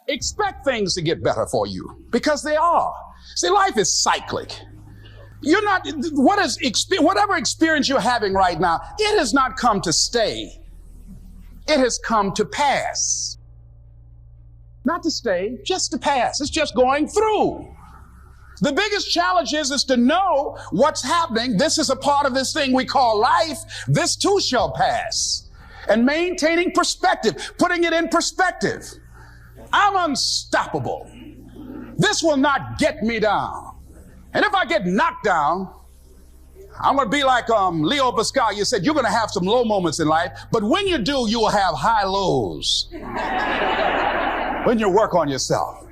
expect things to get better for you, because they are. See, life is cyclic. You're not, whatever experience you're having right now, it has not come to stay. It has come to pass. Not to stay, just to pass. It's just going through. The biggest challenge is to know what's happening. This is a part of this thing we call life. This too shall pass. And maintaining perspective, putting it in perspective. I'm unstoppable. This will not get me down. And if I get knocked down, I'm going to be like Leo Pascal. You said you're going to have some low moments in life, but when you do, you will have high lows when you work on yourself.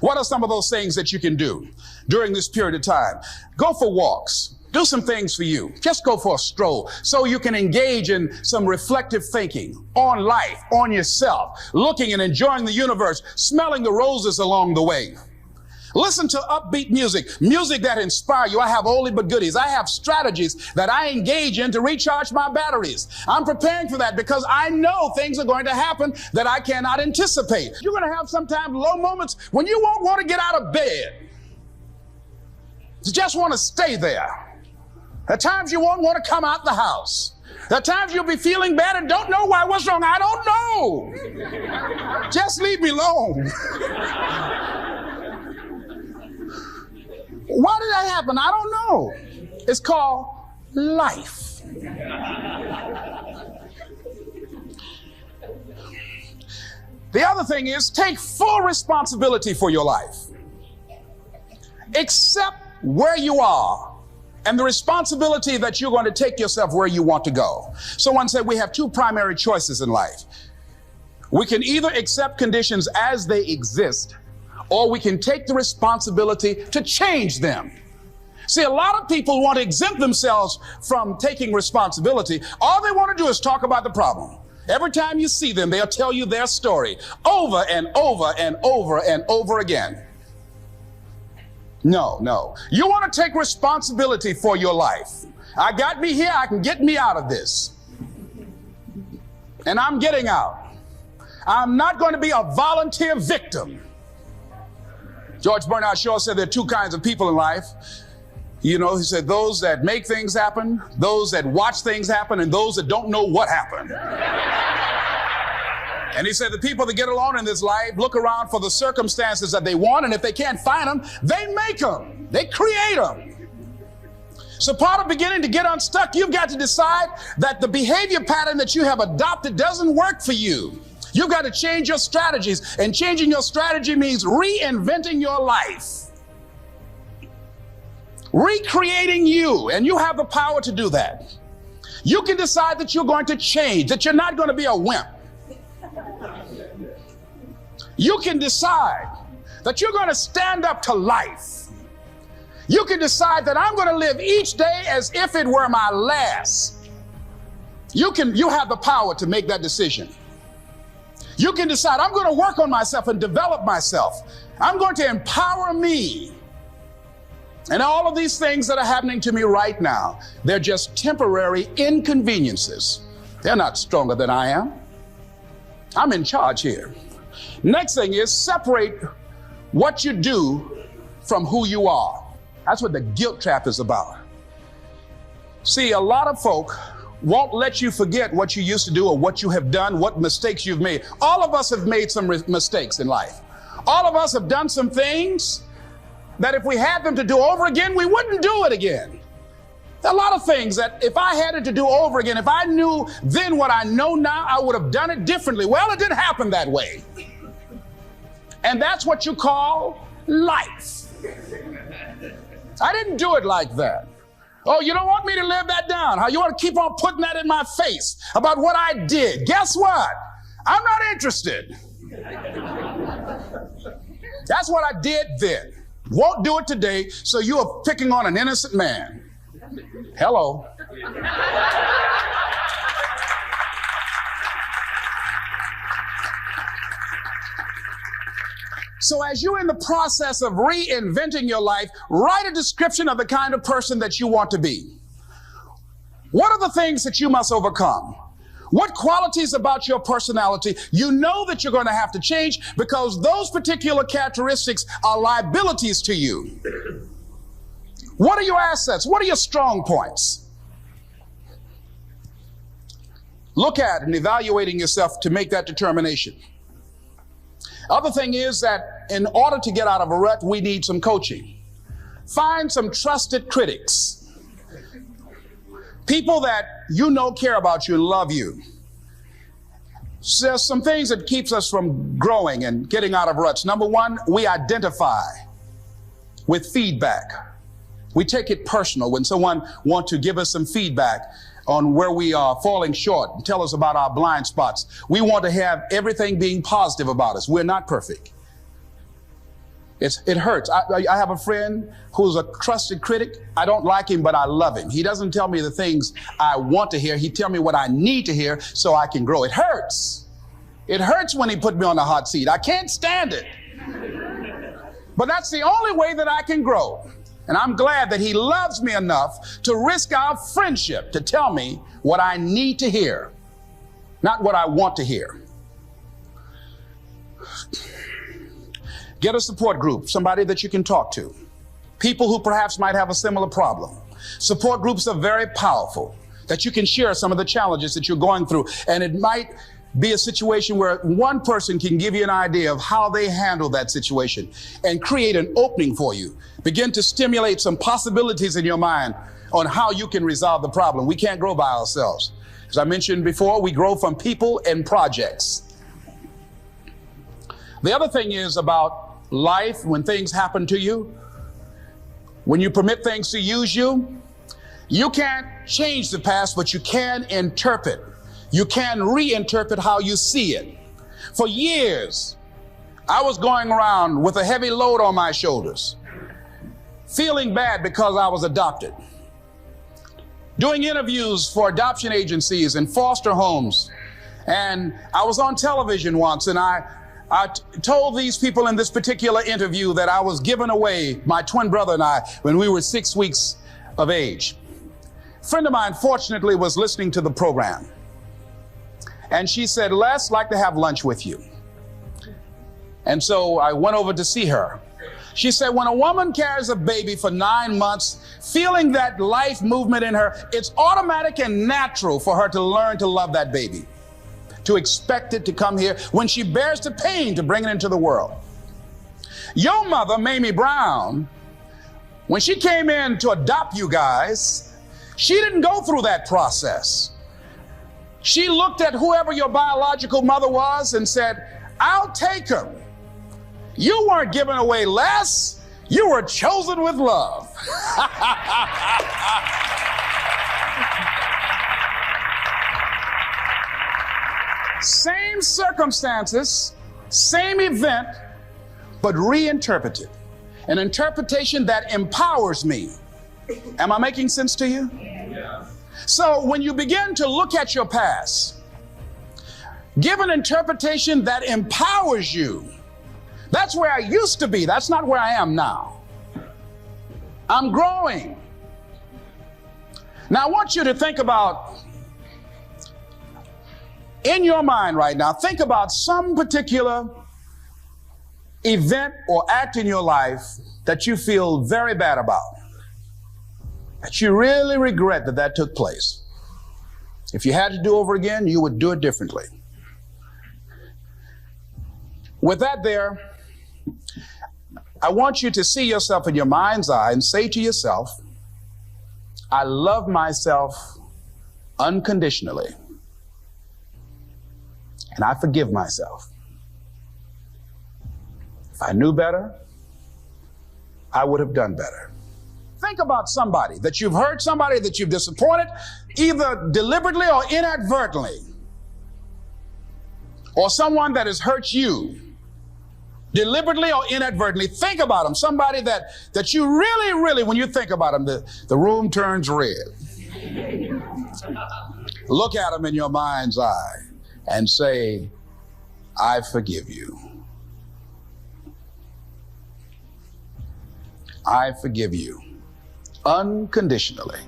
What are some of those things that you can do during this period of time? Go for walks. Do some things for you. Just go for a stroll so you can engage in some reflective thinking on life, on yourself, looking and enjoying the universe, smelling the roses along the way. Listen to upbeat music, music that inspires you. I have oldie but goodies. I have strategies that I engage in to recharge my batteries. I'm preparing for that because I know things are going to happen that I cannot anticipate. You're going to have sometimes low moments when you won't want to get out of bed. You just want to stay there. At times you won't want to come out the house. At times you'll be feeling bad and don't know why. What's wrong? I don't know. Just leave me alone. Why did that happen? I don't know. It's called life. The other thing is take full responsibility for your life. Accept where you are and the responsibility that you're going to take yourself where you want to go. Someone said we have two primary choices in life. We can either accept conditions as they exist, or we can take the responsibility to change them. See, a lot of people want to exempt themselves from taking responsibility. All they want to do is talk about the problem. Every time you see them, they'll tell you their story over and over and over and over again. No. You want to take responsibility for your life. I got me here, I can get me out of this. And I'm getting out. I'm not going to be a volunteer victim. George Bernard Shaw said there are two kinds of people in life. You know, he said those that make things happen, those that watch things happen, and those that don't know what happened. And he said the people that get along in this life look around for the circumstances that they want, and if they can't find them, they make them. They create them. So part of beginning to get unstuck, you've got to decide that the behavior pattern that you have adopted doesn't work for you. You've got to change your strategies, and changing your strategy means reinventing your life. Recreating you, and you have the power to do that. You can decide that you're going to change, that you're not going to be a wimp. You can decide that you're going to stand up to life. You can decide that I'm going to live each day as if it were my last. You have the power to make that decision. You can decide I'm going to work on myself and develop myself. I'm going to empower me. And all of these things that are happening to me right now, they're just temporary inconveniences. They're not stronger than I am. I'm in charge here. Next thing is separate what you do from who you are. That's what the guilt trap is about. See, a lot of folk won't let you forget what you used to do or what you have done, what mistakes you've made. All of us have made some mistakes in life. All of us have done some things that if we had them to do over again, we wouldn't do it again. There are a lot of things that if I had it to do over again, if I knew then what I know now, I would have done it differently. Well, it didn't happen that way. And that's what you call life. I didn't do it like that. Oh, you don't want me to live that down? How you want to keep on putting that in my face about what I did? Guess what? I'm not interested. That's what I did then. Won't do it today, so you are picking on an innocent man. Hello. So as you're in the process of reinventing your life, write a description of the kind of person that you want to be. What are the things that you must overcome? What qualities about your personality you know that you're going to have to change because those particular characteristics are liabilities to you? What are your assets? What are your strong points? Look at and evaluating yourself to make that determination. Other thing is that in order to get out of a rut, we need some coaching. Find some trusted critics. People that you know care about you and love you. So there's some things that keeps us from growing and getting out of ruts. Number one, we identify with feedback. We take it personal when someone wants to give us some feedback on where we are falling short and tell us about our blind spots. We want to have everything being positive about us. We're not perfect. It hurts. I have a friend who's a trusted critic. I don't like him, but I love him. He doesn't tell me the things I want to hear. He tells me what I need to hear so I can grow. It hurts. It hurts when he put me on the hot seat. I can't stand it. But that's the only way that I can grow. And I'm glad that he loves me enough to risk our friendship to tell me what I need to hear, not what I want to hear. Get a support group, somebody that you can talk to. People who perhaps might have a similar problem. Support groups are very powerful, that you can share some of the challenges that you're going through. And it might be a situation where one person can give you an idea of how they handle that situation and create an opening for you. Begin to stimulate some possibilities in your mind on how you can resolve the problem. We can't grow by ourselves. As I mentioned before, we grow from people and projects. The other thing is about life, when things happen to you, when you permit things to use you, you can't change the past, but you can interpret. You can reinterpret how you see it. For years, I was going around with a heavy load on my shoulders, feeling bad because I was adopted, doing interviews for adoption agencies and foster homes. And I was on television once, and I told these people in this particular interview that I was giving away my twin brother and I when we were 6 weeks of age. A friend of mine, fortunately, was listening to the program. And she said, Les, I'd like to have lunch with you. And so I went over to see her. She said, when a woman carries a baby for 9 months, feeling that life movement in her, it's automatic and natural for her to learn to love that baby, to expect it to come here when she bears the pain to bring it into the world. Your mother, Mamie Brown, when she came in to adopt you guys, she didn't go through that process. She looked at whoever your biological mother was and said, I'll take her. You weren't given away less. You were chosen with love. Same circumstances, same event, but reinterpreted. An interpretation that empowers me. Am I making sense to you? Yeah. So when you begin to look at your past, give an interpretation that empowers you. That's where I used to be. That's not where I am now. I'm growing. Now I want you to think about, in your mind right now, think about some particular event or act in your life that you feel very bad about, that you really regret that took place. If you had to do over again, you would do it differently. With that there, I want you to see yourself in your mind's eye and say to yourself, I love myself unconditionally, and I forgive myself. If I knew better, I would have done better. Think about somebody that you've hurt, somebody that you've disappointed, either deliberately or inadvertently, or someone that has hurt you, deliberately or inadvertently. Think about them, somebody that you really, when you think about them, the room turns red. Look at them in your mind's eye and say, I forgive you. I forgive you unconditionally.